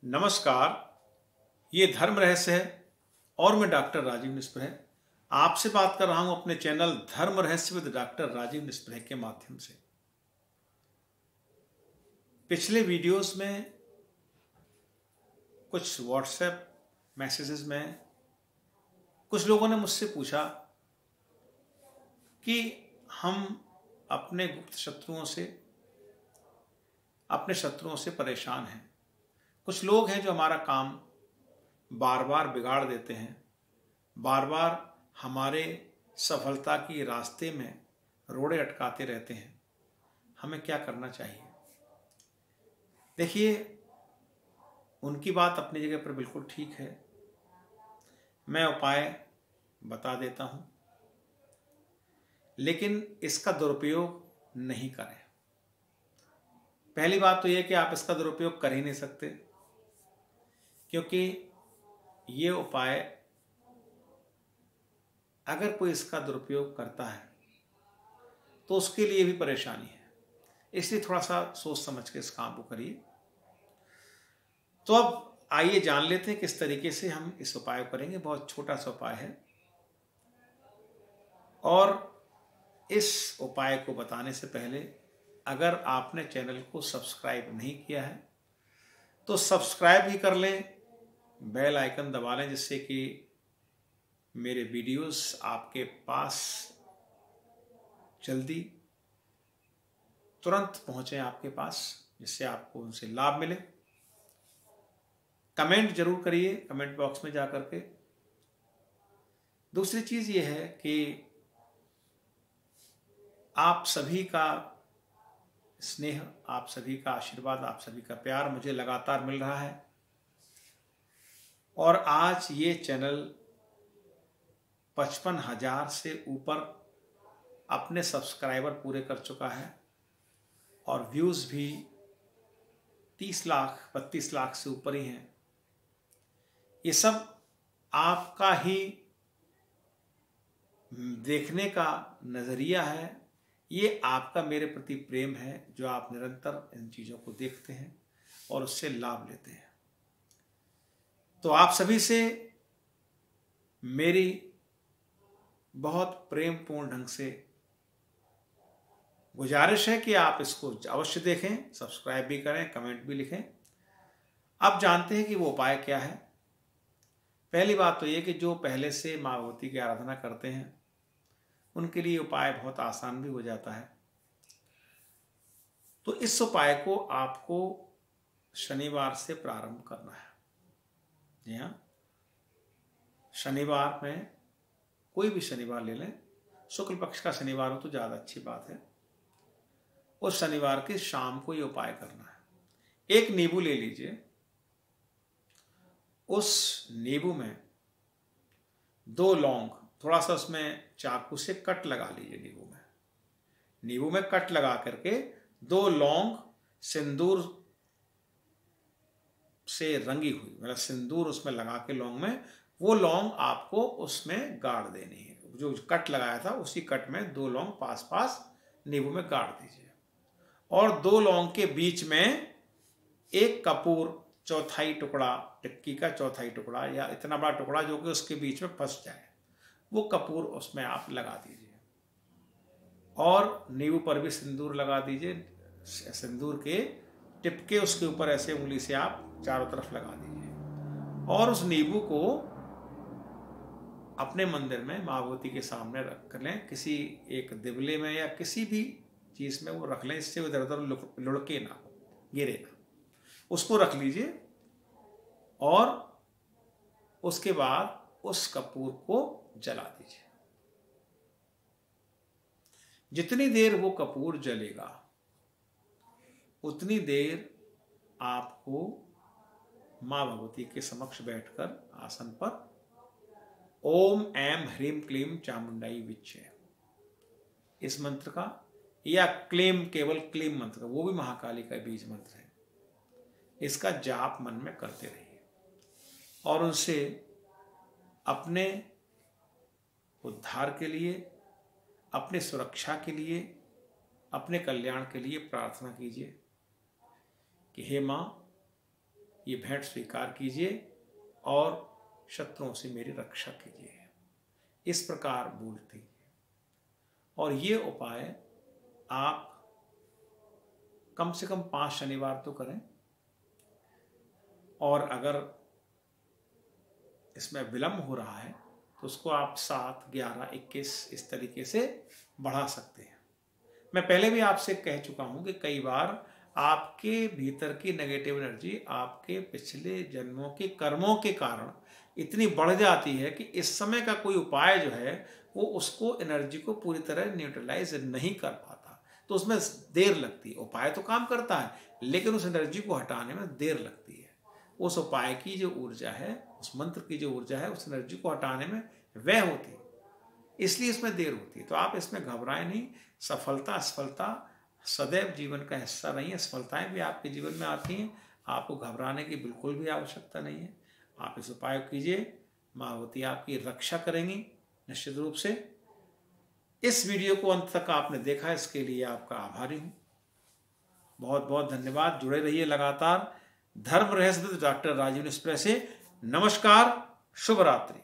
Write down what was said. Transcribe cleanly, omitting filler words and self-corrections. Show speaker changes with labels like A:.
A: नमस्कार, ये धर्म रहस्य है और मैं डॉक्टर राजीव निस्पृह आपसे बात कर रहा हूं अपने चैनल धर्म रहस्य विद डॉक्टर राजीव निस्पृह के माध्यम से। पिछले वीडियोस में कुछ व्हाट्सएप मैसेजेस में कुछ लोगों ने मुझसे पूछा कि हम अपने गुप्त शत्रुओं से परेशान हैं। कुछ लोग हैं जो हमारा काम बार बार बिगाड़ देते हैं, बार बार हमारे सफलता की रास्ते में रोड़े अटकाते रहते हैं। हमें क्या करना चाहिए? देखिए, उनकी बात अपनी जगह पर बिल्कुल ठीक है। मैं उपाय बता देता हूं, लेकिन इसका दुरुपयोग नहीं करें। पहली बात तो यह कि आप इसका दुरुपयोग कर ही नहीं सकते, क्योंकि ये उपाय अगर कोई इसका दुरुपयोग करता है तो उसके लिए भी परेशानी है। इसलिए थोड़ा सा सोच समझ के इस काम को करिए। तो अब आइए जान लेते हैं किस तरीके से हम इस उपाय को करेंगे। बहुत छोटा सा उपाय है और इस उपाय को बताने से पहले अगर आपने चैनल को सब्सक्राइब नहीं किया है तो सब्सक्राइब ही कर लें, बेल आइकन दबा लें, जिससे कि मेरे वीडियोस आपके पास जल्दी तुरंत पहुंचे आपके पास, जिससे आपको उनसे लाभ मिले। कमेंट जरूर करिए कमेंट बॉक्स में जाकर के। दूसरी चीज ये है कि आप सभी का स्नेह, आप सभी का आशीर्वाद, आप सभी का प्यार मुझे लगातार मिल रहा है और आज ये चैनल 55,000 से ऊपर अपने सब्सक्राइबर पूरे कर चुका है और व्यूज भी 30 लाख 32 लाख से ऊपर ही हैं। ये सब आपका ही देखने का नजरिया है, ये आपका मेरे प्रति प्रेम है जो आप निरंतर इन चीजों को देखते हैं और उससे लाभ लेते हैं। तो आप सभी से मेरी बहुत प्रेमपूर्ण ढंग से गुजारिश है कि आप इसको अवश्य देखें, सब्सक्राइब भी करें, कमेंट भी लिखें। अब जानते हैं कि वो उपाय क्या है। पहली बात तो ये कि जो पहले से माँ भगवती की आराधना करते हैं उनके लिए उपाय बहुत आसान भी हो जाता है। तो इस उपाय को आपको शनिवार से प्रारंभ करना है। जी हाँ, शनिवार में कोई भी शनिवार ले लें, शुक्ल पक्ष का शनिवार हो तो ज्यादा अच्छी बात है। उस शनिवार के शाम को ये उपाय करना है। एक नींबू ले लीजिए, उस नींबू में 2 लौंग, थोड़ा सा उसमें चाकू से कट लगा लीजिए। नींबू में कट लगा करके 2 लौंग सिंदूर से रंगी हुई, मतलब सिंदूर उसमें लगा के लौंग में, वो लौंग आपको उसमें गाड़ देनी है। जो कट लगाया था उसी कट में 2 लौंग पास पास नींबू में गाड़ दीजिए और 2 लौंग के बीच में एक कपूर चौथाई टुकड़ा, टिक्की का चौथाई टुकड़ा या इतना बड़ा टुकड़ा जो कि उसके बीच में फंस जाए, वो कपूर उसमें आप लगा दीजिए और नींबू पर भी सिंदूर लगा दीजिए। सिंदूर के टिपके उसके ऊपर ऐसे उंगली से आप चारों तरफ लगा दीजिए और उस नींबू को अपने मंदिर में माँ भगवती के सामने रख लें। किसी एक दिवले में या किसी भी चीज में वो रख लें, इससे इधर उधर लुढ़के ना, गिरे ना। उसको रख लीजिए और उसके बाद उस कपूर को जला दीजिए। जितनी देर वो कपूर जलेगा उतनी देर आपको मां भगवती के समक्ष बैठकर आसन पर ओम ऐम ह्रीम क्लीम चामुंडाई विच्चे, इस मंत्र का, या क्लेम, केवल क्लीम मंत्र का, वो भी महाकाली का बीज मंत्र है, इसका जाप मन में करते रहिए और उनसे अपने उद्धार के लिए, अपने सुरक्षा के लिए, अपने कल्याण के लिए प्रार्थना कीजिए कि हे मां, ये भेंट स्वीकार कीजिए और शत्रुओं से मेरी रक्षा कीजिए। इस प्रकार बोलती है। और ये उपाय आप कम से कम 5 शनिवार तो करें, और अगर इसमें विलंब हो रहा है तो उसको आप 7, 11, 21 इस तरीके से बढ़ा सकते हैं। मैं पहले भी आपसे कह चुका हूं कि कई बार आपके भीतर की नेगेटिव एनर्जी आपके पिछले जन्मों के कर्मों के कारण इतनी बढ़ जाती है कि इस समय का कोई उपाय जो है वो उसको एनर्जी को पूरी तरह न्यूट्रलाइज नहीं कर पाता, तो उसमें देर लगती है। उपाय तो काम करता है लेकिन उस एनर्जी को हटाने में देर लगती है। उस उपाय की जो ऊर्जा है, उस मंत्र की जो ऊर्जा है, उस एनर्जी को हटाने में व्यय होती है, इसलिए इसमें देर होती है। तो आप इसमें घबराएं नहीं। सफलता असफलता सदैव जीवन का हिस्सा नहीं है। सफलताएं भी आपके जीवन में आती हैं, आपको घबराने की बिल्कुल भी आवश्यकता नहीं है। आप इस उपाय कीजिए, मावती आपकी रक्षा करेंगी निश्चित रूप से। इस वीडियो को अंत तक आपने देखा, इसके लिए आपका आभारी हूं। बहुत बहुत धन्यवाद। जुड़े रहिए लगातार धर्म रहस्य डॉक्टर राजीव निस्प्रे से। नमस्कार, शुभ रात्रि।